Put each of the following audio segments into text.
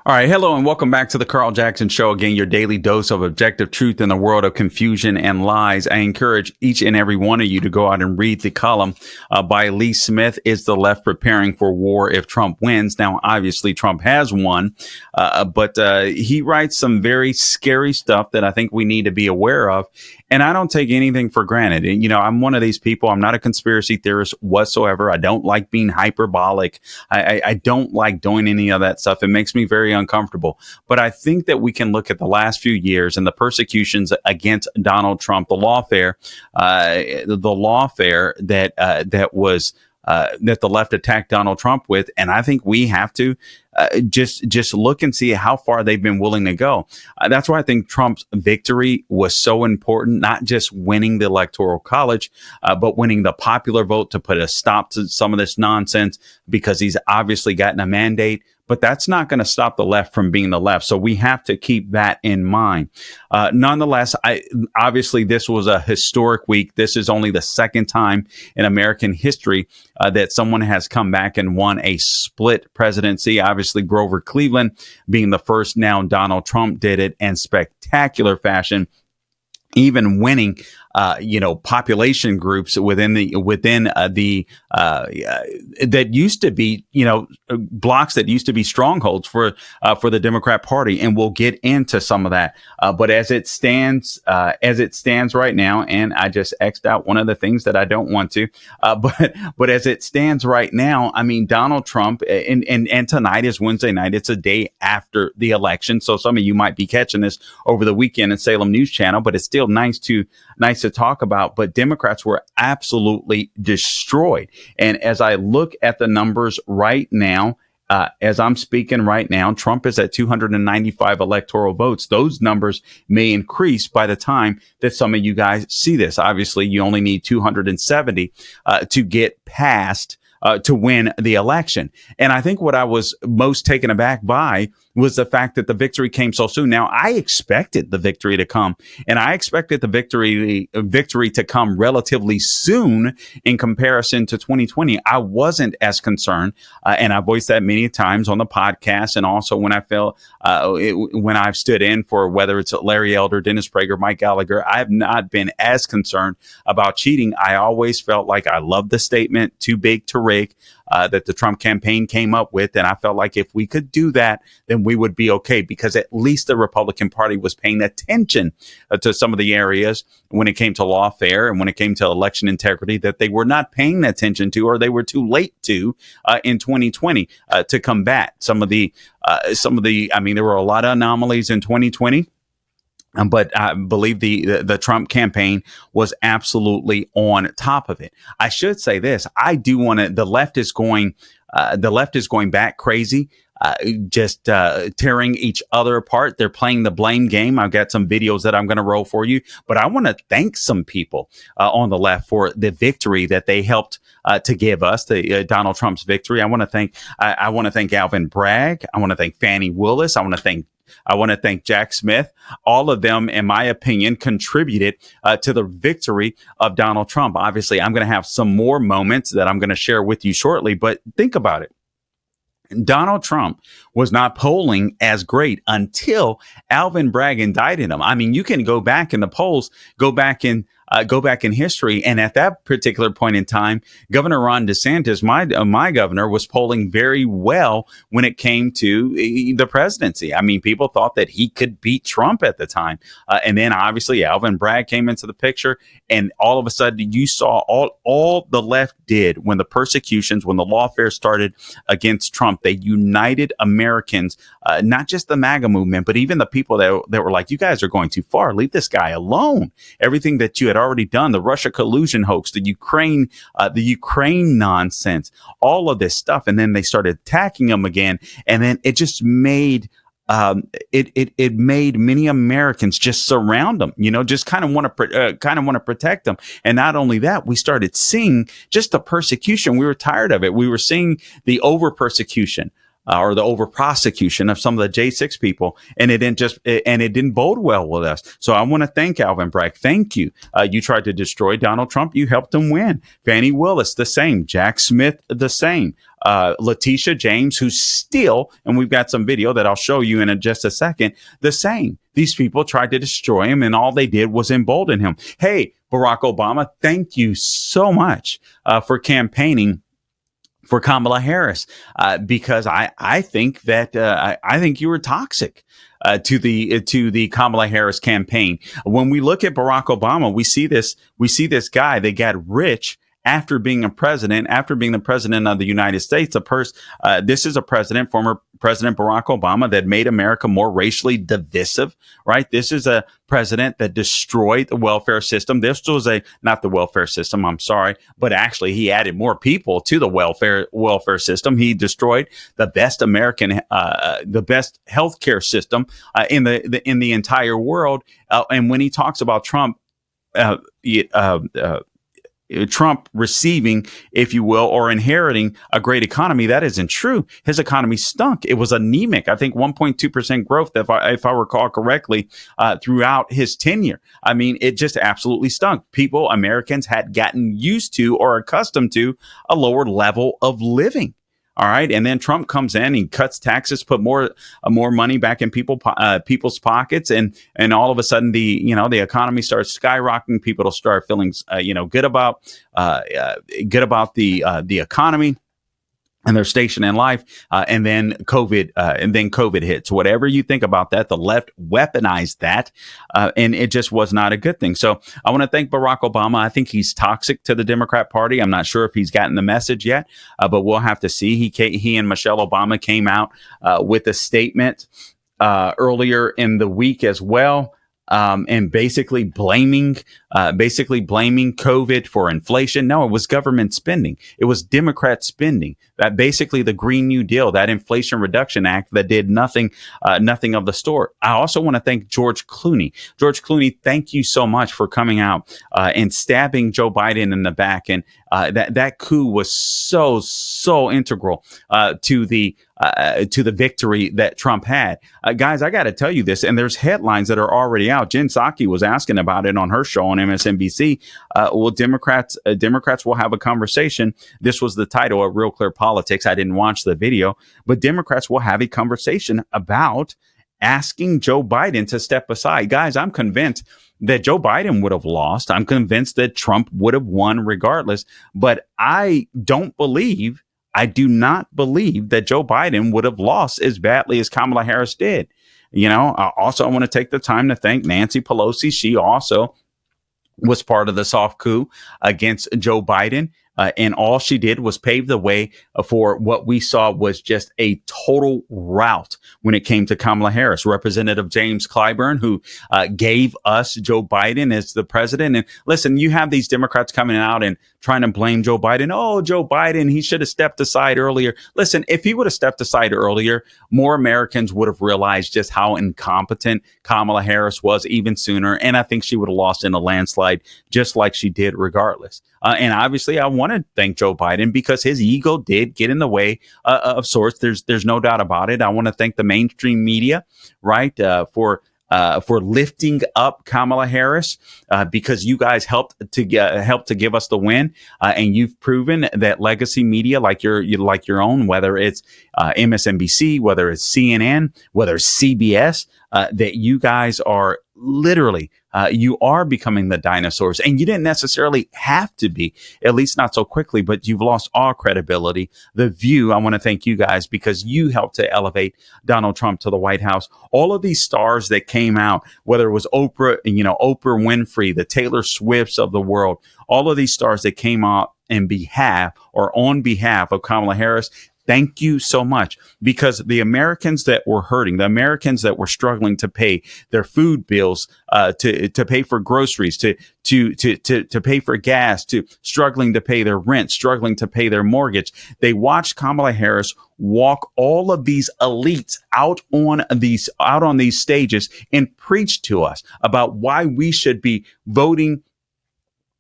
All right. Hello and welcome back to the Carl Jackson Show. Again, your daily dose of objective truth in the world of confusion and lies. I encourage each and every one of you to go out and read the column by Lee Smith, Is the Left Preparing for War If Trump Wins? Now, obviously, Trump has won, but he writes some very scary stuff that I think we need to be aware of. And I don't take anything for granted. You know, I'm one of these people. I'm not a conspiracy theorist whatsoever. I don't like being hyperbolic. I don't like doing any of that stuff. It makes me very uncomfortable. But I think that we can look at the last few years and the persecutions against Donald Trump, the lawfare that the left attacked Donald Trump with, and I think we have to just look and see how far they've been willing to go. That's why I think Trump's victory was so important, not just winning the Electoral College, but winning the popular vote to put a stop to some of this nonsense, because he's obviously gotten a mandate. But that's not going to stop the left from being the left. So we have to keep that in mind. Nonetheless, obviously this was a historic week. This is only the second time in American history that someone has come back and won a split presidency. Obviously, Grover Cleveland being the first. Now Donald Trump did it in spectacular fashion, even winning, population groups that used to be, blocks that used to be strongholds for the Democrat Party. And we'll get into some of that. But as it stands right now, and I just X'd out one of the things that I don't want to, but as it stands right now, I mean, Donald Trump and tonight is Wednesday night. It's a day after the election. So some of you might be catching this over the weekend in Salem News Channel, but it's still nice to talk about. But Democrats were absolutely destroyed. And as I look at the numbers right now, as I'm speaking right now, Trump is at 295 electoral votes. Those numbers may increase by the time that some of you guys see this. Obviously, you only need 270 to get past to win the election. And I think what I was most taken aback by was the fact that the victory came so soon. Now, I expected the victory to come, and I expected the victory to come relatively soon in comparison to 2020. I wasn't as concerned, and I voiced that many times on the podcast, and also when I felt when I've stood in for whether it's Larry Elder, Dennis Prager, Mike Gallagher. I have not been as concerned about cheating. I always felt like I loved the statement "too big to rig" that the Trump campaign came up with, and I felt like if we could do that, then we would be okay, because at least the Republican Party was paying attention to some of the areas when it came to lawfare and when it came to election integrity that they were not paying attention to, or they were too late to in 2020 to combat some of the. I mean, there were a lot of anomalies in 2020. But I believe the Trump campaign was absolutely on top of it. I should say this. I do want to, the left is going back crazy. Just tearing each other apart. They're playing the blame game. I've got some videos that I'm going to roll for you, but I want to thank some people on the left for the victory that they helped to give us, the Donald Trump's victory. I want to thank Alvin Bragg. I want to thank Fannie Willis. I want to thank Jack Smith. All of them, in my opinion, contributed to the victory of Donald Trump. Obviously, I'm going to have some more moments that I'm going to share with you shortly, but think about it. Donald Trump was not polling as great until Alvin Bragg indicted him. I mean, you can go back in the polls, go back in history. And at that particular point in time, Governor Ron DeSantis, my governor, was polling very well when it came to the presidency. I mean, people thought that he could beat Trump at the time. And then obviously Alvin Bragg came into the picture, and all of a sudden you saw all the left did when the persecutions, when the lawfare started against Trump, they united Americans, not just the MAGA movement, but even the people that were like, you guys are going too far. Leave this guy alone. Everything that you had already done, the Russia collusion hoax, the Ukraine nonsense, all of this stuff. And then they started attacking him again. And then it just made it made many Americans just surround them, just kind of want to protect them. And not only that, we started seeing just the persecution. We were tired of it. We were seeing the over persecution or the over prosecution of some of the J6 people, and it didn't bode well with us. So I want to thank Alvin Bragg. Thank you. You tried to destroy Donald Trump. You helped him win. Fani Willis, the same. Jack Smith, the same. Letitia James, who's still, and we've got some video that I'll show you in just a second, the same. These people tried to destroy him, and all they did was embolden him. Hey, Barack Obama, thank you so much for campaigning for Kamala Harris, because I think that I think you were toxic to the Kamala Harris campaign. When we look at Barack Obama, we see this guy that got rich after being the president of the United States. This is a president, former President Barack Obama, that made America more racially divisive, right? This is a president that destroyed the welfare system. This was not the welfare system, I'm sorry, but actually he added more people to the welfare system. He destroyed the best the best healthcare system in the entire world. And when he talks about Trump receiving, if you will, or inheriting a great economy, that isn't true. His economy stunk. It was anemic. I think 1.2% growth, if I recall correctly, throughout his tenure. I mean, it just absolutely stunk. Americans had gotten used to or accustomed to a lower level of living. All right. And then Trump comes in, he cuts taxes, put more money back in people's pockets. And all of a sudden the economy starts skyrocketing. People will start feeling, good about the economy and their station in life. And then COVID hits. Whatever you think about that, the left weaponized that. And it just was not a good thing. So I want to thank Barack Obama. I think he's toxic to the Democrat Party. I'm not sure if he's gotten the message yet, but we'll have to see. He and Michelle Obama came out with a statement earlier in the week as well. And basically blaming COVID for inflation. No, it was government spending. It was Democrat spending. That basically the Green New Deal, that Inflation Reduction Act that did nothing of the sort. I also want to thank George Clooney. George Clooney, thank you so much for coming out and stabbing Joe Biden in the back. And that coup was so integral to the victory that Trump had. Guys, I got to tell you this, and there's headlines that are already out. Jen Psaki was asking about it on her show on MSNBC. Will Democrats will have a conversation. This was the title of Real Clear Politics. I didn't watch the video, but Democrats will have a conversation about asking Joe Biden to step aside. Guys, I'm convinced that Joe Biden would have lost. I'm convinced that Trump would have won regardless, but I do not believe that Joe Biden would have lost as badly as Kamala Harris did. I want to take the time to thank Nancy Pelosi. She also was part of the soft coup against Joe Biden. And all she did was pave the way for what we saw was just a total rout when it came to Kamala Harris. Representative James Clyburn, who gave us Joe Biden as the president. And listen, you have these Democrats coming out and trying to blame Joe Biden. Oh, Joe Biden, he should have stepped aside earlier. Listen, if he would have stepped aside earlier, more Americans would have realized just how incompetent Kamala Harris was even sooner. And I think she would have lost in a landslide just like she did regardless. And obviously, I want to thank Joe Biden because his ego did get in the way of sorts. There's no doubt about it. I want to thank the mainstream media, right, for lifting up Kamala Harris because you guys helped to give us the win, and you've proven that legacy media like your own, whether it's MSNBC, whether it's CNN, whether it's CBS, that you guys are literally you are becoming the dinosaurs, and you didn't necessarily have to be, at least not so quickly, but you've lost all credibility. The View, I want to thank you guys because you helped to elevate Donald Trump to the White House. All of these stars that came out, whether it was Oprah Winfrey, the Taylor Swifts of the world, all of these stars that came out on behalf of Kamala Harris. Thank you so much, because the Americans that were hurting, the Americans that were struggling to pay their food bills, to pay for groceries, to pay for gas, to struggling to pay their rent, struggling to pay their mortgage. They watched Kamala Harris walk all of these elites out on these stages and preach to us about why we should be voting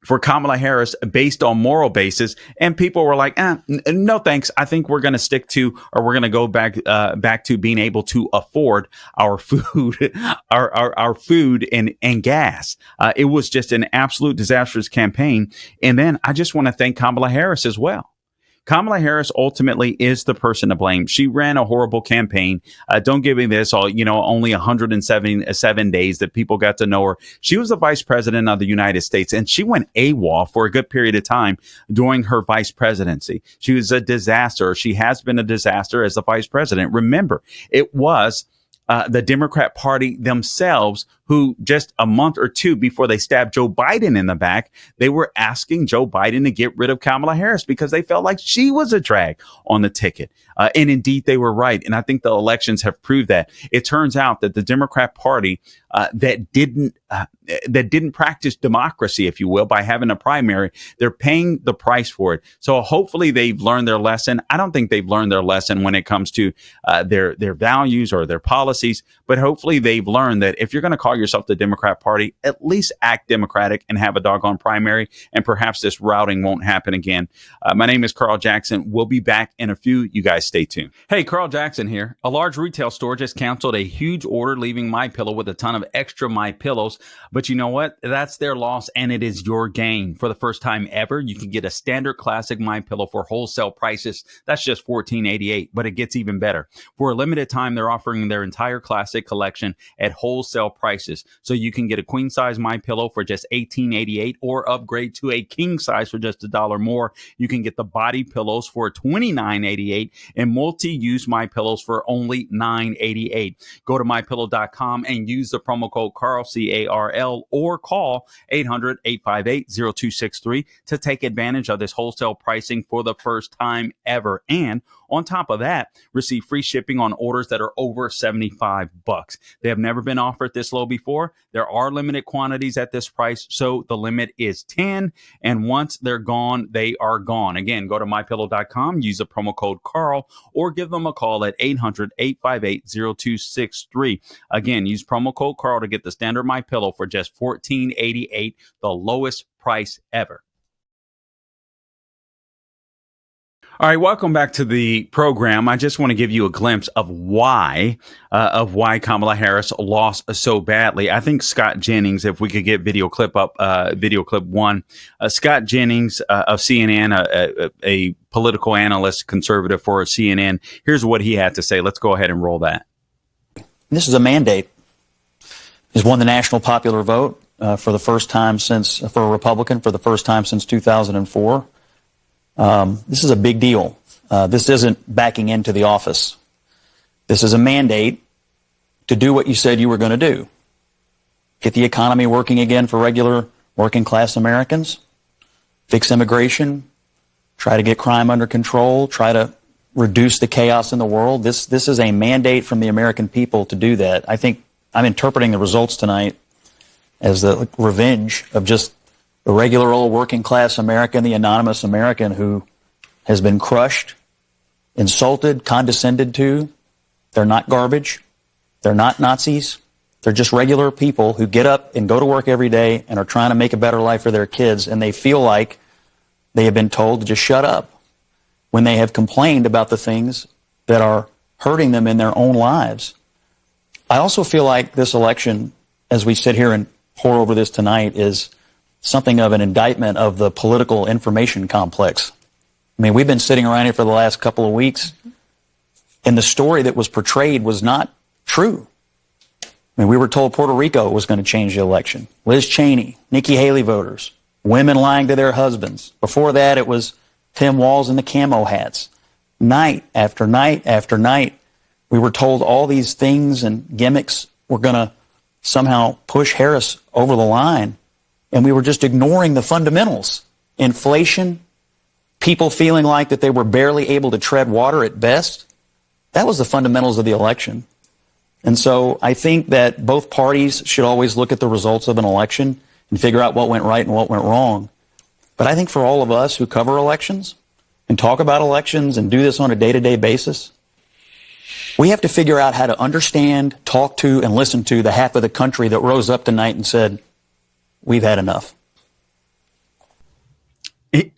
for Kamala Harris based on moral basis, and people were like, no thanks. I think we're going to stick to, or we're going to go back to being able to afford our food, our food and gas. It was just an absolute disastrous campaign. And then I just want to thank Kamala Harris as well. Kamala Harris ultimately is the person to blame. She ran a horrible campaign. Don't give me this, only 177 days that people got to know her. She was the vice president of the United States, and she went AWOL for a good period of time during her vice presidency. She was a disaster. She has been a disaster as the vice president. Remember, it was the Democrat Party themselves who just a month or two before they stabbed Joe Biden in the back, they were asking Joe Biden to get rid of Kamala Harris because they felt like she was a drag on the ticket. And indeed, they were right. And I think the elections have proved that. It turns out that the Democrat Party that didn't practice democracy, if you will, by having a primary, they're paying the price for it. So hopefully they've learned their lesson. I don't think they've learned their lesson when it comes to their values or their policies, but hopefully they've learned that if you're going to call yourself the Democrat Party, at least act democratic and have a doggone primary, and perhaps this routing won't happen again. My name is Carl Jackson. We'll be back in a few. You guys stay tuned. Hey, Carl Jackson here. A large retail store just canceled a huge order, leaving MyPillow with a ton of extra MyPillows. But you know what? That's their loss, and it is your gain. For the first time ever, you can get a standard classic MyPillow for wholesale prices. That's just $14.88, but it gets even better. For a limited time, they're offering their entire classic collection at wholesale prices. So you can get a queen size MyPillow for just $18.88 or upgrade to a king size for just $1 more. You can get the body pillows for $29.88 and multi-use MyPillows for only $9.88. Go to MyPillow.com and use the promo code Carl, C-A-R-L, or call 800-858-0263 to take advantage of this wholesale pricing for the first time ever. And on top of that, receive free shipping on orders that are over $75. They have never been offered this low before. There are limited quantities at this price, so the limit is 10. And once they're gone, they are gone. Again, go to MyPillow.com, use the promo code Carl, or give them a call at 800-858-0263. Again, use promo code Carl to get the standard MyPillow for just $14.88, the lowest price ever. All right, welcome back to the program. I just want to give you a glimpse of why Kamala Harris lost so badly. I think Scott Jennings, if we could get video clip one, Scott Jennings of CNN, a political analyst, conservative for CNN. Here's what he had to say. Let's go ahead and roll that. This is a mandate. He's won the national popular vote for the first time for a Republican, for the first time since 2004. This is a big deal. This isn't backing into the office. This is a mandate to do what you said you were going to do. Get the economy working again for regular working class Americans, fix immigration, try to get crime under control, try to reduce the chaos in the world. This is a mandate from the American people to do that. I think I'm interpreting the results tonight as the revenge of just the regular old working class American, the anonymous American who has been crushed, insulted, condescended to. They're not garbage. They're not Nazis. They're just regular people who get up and go to work every day and are trying to make a better life for their kids, and they feel like they have been told to just shut up when they have complained about the things that are hurting them in their own lives. I also feel like this election, as we sit here and pour over this tonight, is something of an indictment of the political information complex. I mean, we've been sitting around here for the last couple of weeks, and the story that was portrayed was not true. I mean, we were told Puerto Rico was going to change the election. Liz Cheney, Nikki Haley voters, women lying to their husbands. Before that, it was Tim Walz and the camo hats. Night after night after night, we were told all these things and gimmicks were going to somehow push Harris over the line. And we were just ignoring the fundamentals. Inflation, people feeling like that they were barely able to tread water at best. That was the fundamentals of the election. And so I think that both parties should always look at the results of an election and figure out what went right and what went wrong. But I think for all of us who cover elections and talk about elections and do this on a day-to-day basis, we have to figure out how to understand, talk to, and listen to the half of the country that rose up tonight and said, we've had enough.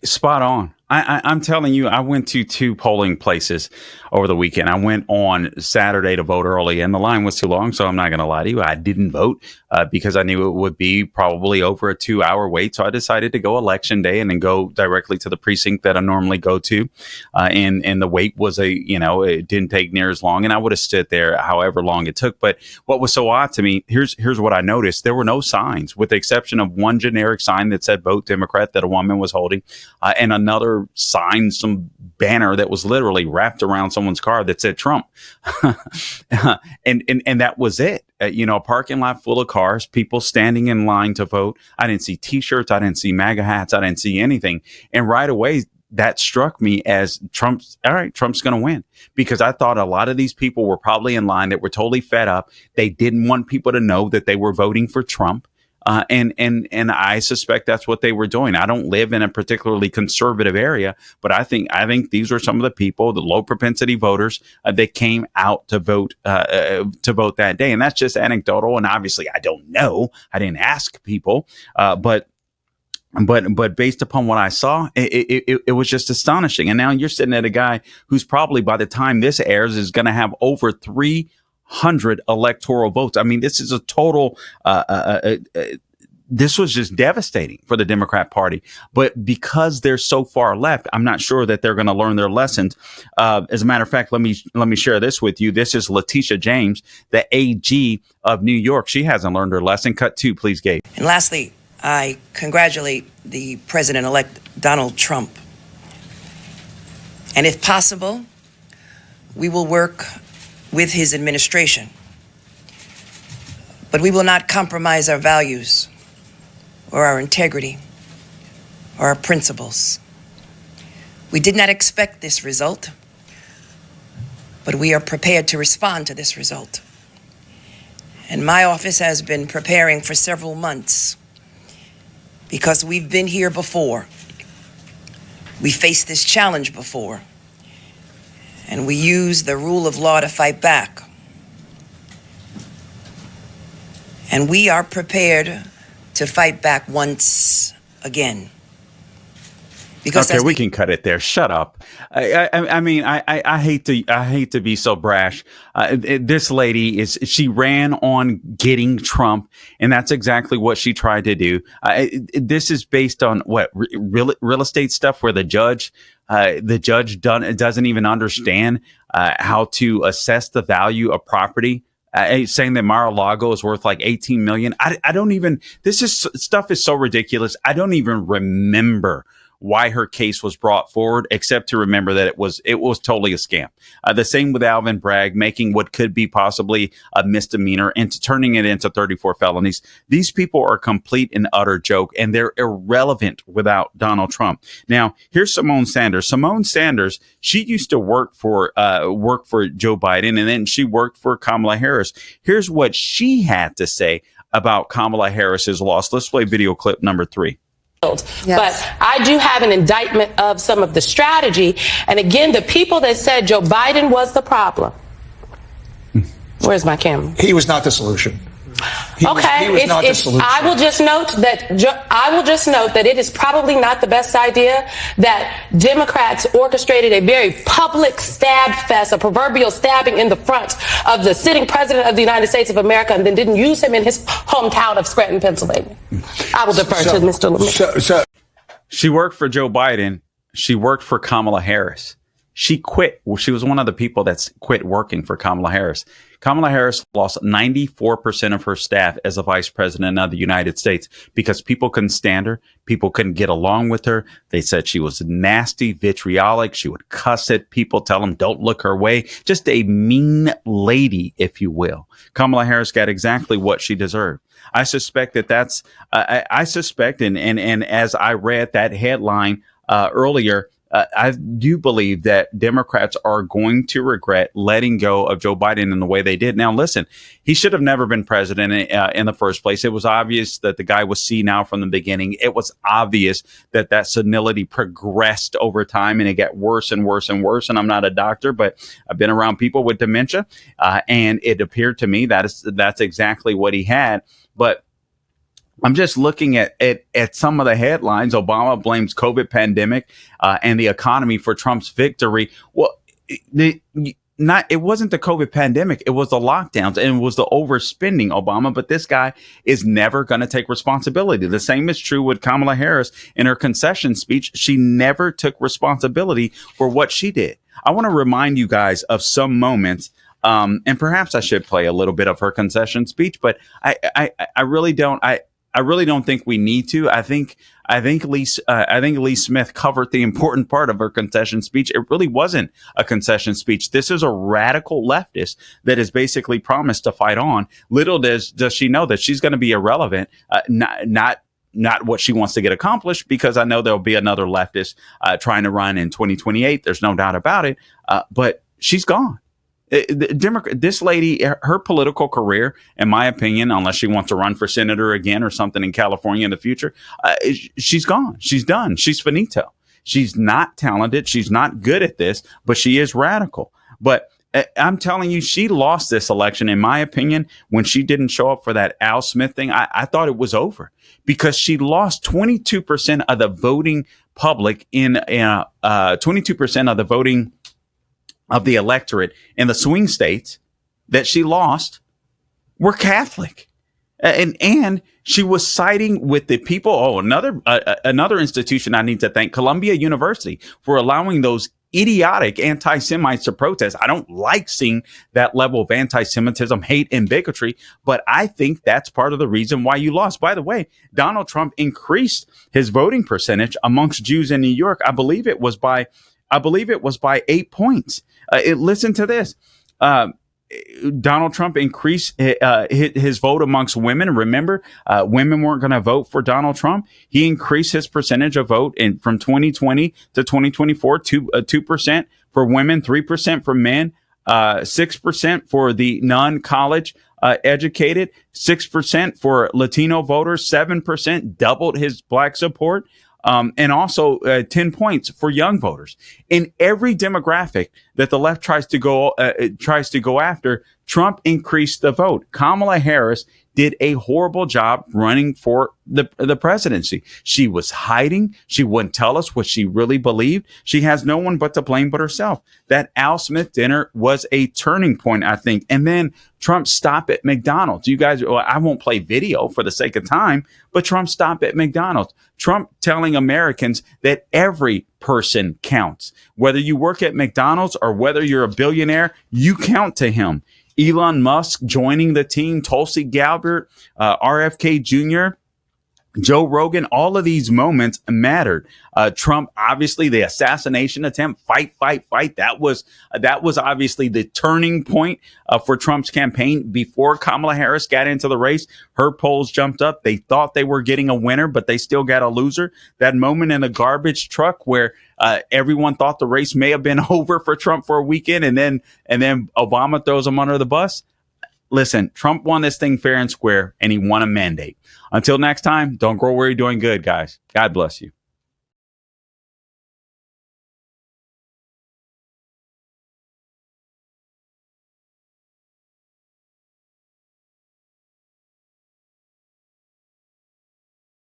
Spot on. I'm telling you, I went to two polling places over the weekend. I went on Saturday to vote early, and the line was too long. So I'm not going to lie to you. I didn't vote because I knew it would be probably over a 2-hour wait. So I decided to go election day and then go directly to the precinct that I normally go to. And the wait was it didn't take near as long, and I would have stood there however long it took. But what was so odd to me, here's what I noticed. There were no signs, with the exception of one generic sign that said vote Democrat that a woman was holding, and another sign, some banner that was literally wrapped around someone's car that said Trump. and that was it. A parking lot full of cars, people standing in line to vote. I didn't see T-shirts. I didn't see MAGA hats. I didn't see anything. And right away, that struck me as Trump's going to win, because I thought a lot of these people were probably in line that were totally fed up. They didn't want people to know that they were voting for Trump. And I suspect that's what they were doing. I don't live in a particularly conservative area, but I think these are some of the people, the low propensity voters that came out to vote that day. And that's just anecdotal. And obviously, I don't know. I didn't ask people, but based upon what I saw, it was just astonishing. And now you're sitting at a guy who's probably, by the time this airs, is going to have over 300 electoral votes. I mean, this is a total, this was just devastating for the Democrat Party. But because they're so far left, I'm not sure that they're going to learn their lessons. As a matter of fact, let me share this with you. This is Letitia James, the AG of New York. She hasn't learned her lesson. Cut 2, please, Gabe. And lastly, I congratulate the President-elect Donald Trump. And if possible, we will work with his administration. But we will not compromise our values or our integrity or our principles. We did not expect this result, but we are prepared to respond to this result. And my office has been preparing for several months, because we've been here before. We faced this challenge before, and we use the rule of law to fight back. And we are prepared to fight back once again. Because okay, we can cut it there. Shut up. I mean, I hate to be so brash. This lady she ran on getting Trump, and that's exactly what she tried to do. This is based on what real estate stuff, where the judge doesn't even understand how to assess the value of property. Saying that Mar-a-Lago is worth like $18 million. I don't even. Stuff is so ridiculous. I don't even remember why her case was brought forward, except to remember that it was totally a scam. The same with Alvin Bragg, making what could be possibly a misdemeanor into turning it into 34 felonies. These people are a complete and utter joke, and they're irrelevant without Donald Trump. Now, here's Simone Sanders. Simone Sanders, she used to work for Joe Biden, and then she worked for Kamala Harris. Here's what she had to say about Kamala Harris's loss. Let's play video clip number 3. Yes. But I do have an indictment of some of the strategy. And again, the people that said Joe Biden was the problem. Where's my camera? He was not the solution. He was not the solution. I will just note that it is probably not the best idea that Democrats orchestrated a very public stab fest, a proverbial stabbing in the front of the sitting president of the United States of America, and then didn't use him in his hometown of Scranton, Pennsylvania. I will defer to Mr. LeMay. She worked for Joe Biden. She worked for Kamala Harris. She quit. She was one of the people that's quit working for Kamala Harris. Kamala Harris lost 94% of her staff as a vice president of the United States because people couldn't stand her. People couldn't get along with her. They said she was nasty, vitriolic. She would cuss at people, tell them don't look her way. Just a mean lady, if you will. Kamala Harris got exactly what she deserved. I suspect that's, I suspect, and as I read that headline earlier, I do believe that Democrats are going to regret letting go of Joe Biden in the way they did. Now, listen, he should have never been president in the first place. It was obvious that the guy was senile from the beginning. It was obvious that senility progressed over time, and it got worse and worse and worse. And I'm not a doctor, but I've been around people with dementia, and it appeared to me that's exactly what he had. But I'm just looking at some of the headlines. Obama blames COVID pandemic and the economy for Trump's victory. Well, it wasn't the COVID pandemic. It was the lockdowns and it was the overspending, Obama. But this guy is never going to take responsibility. The same is true with Kamala Harris in her concession speech. She never took responsibility for what she did. I want to remind you guys of some moments. And perhaps I should play a little bit of her concession speech, but I really don't. I really don't think we need to. I think Lee Smith covered the important part of her concession speech. It really wasn't a concession speech. This is a radical leftist that has basically promised to fight on. Little does she know that she's going to be irrelevant, not what she wants to get accomplished, because I know there'll be another leftist trying to run in 2028. There's no doubt about it. But she's gone. This lady, her political career, in my opinion, unless she wants to run for senator again or something in California in the future, she's gone. She's done. She's finito. She's not talented. She's not good at this, but she is radical. But I'm telling you, she lost this election, in my opinion, when she didn't show up for that Al Smith thing. I thought it was over because she lost 22% of the voting public 22% of the voting of the electorate in the swing states that she lost were Catholic. And she was siding with the people. Oh, another institution I need to thank, Columbia University, for allowing those idiotic anti-Semites to protest. I don't like seeing that level of anti-Semitism, hate, and bigotry, but I think that's part of the reason why you lost. By the way, Donald Trump increased his voting percentage amongst Jews in New York. I believe it was by 8 points. Listen to this. Donald Trump increased his vote amongst women. Remember, women weren't going to vote for Donald Trump. He increased his percentage of vote from 2020 to 2024 to 2% for women, 3% for men, 6% for the non-college educated, 6% for Latino voters, 7% doubled his black support. And also 10 points for young voters. In every demographic that the left tries to go after, Trump increased the vote. Kamala Harris did a horrible job running for the presidency. She was hiding. She wouldn't tell us what she really believed. She has no one but to blame but herself. That Al Smith dinner was a turning point, I think. And then Trump stopped at McDonald's. You guys, well, I won't play video for the sake of time, but Trump stopped at McDonald's. Trump telling Americans that every person counts. Whether you work at McDonald's or whether you're a billionaire, you count to him. Elon Musk joining the team, Tulsi Gabbard, RFK Jr., Joe Rogan, all of these moments mattered. Trump, obviously, the assassination attempt, fight. That was obviously the turning point for Trump's campaign. Before Kamala Harris got into the race, her polls jumped up. They thought they were getting a winner, but they still got a loser. That moment in the garbage truck where everyone thought the race may have been over for Trump for a weekend, and then Obama throws him under the bus. Listen, Trump won this thing fair and square, and he won a mandate. Until next time, don't grow where you're doing good, guys. God bless you.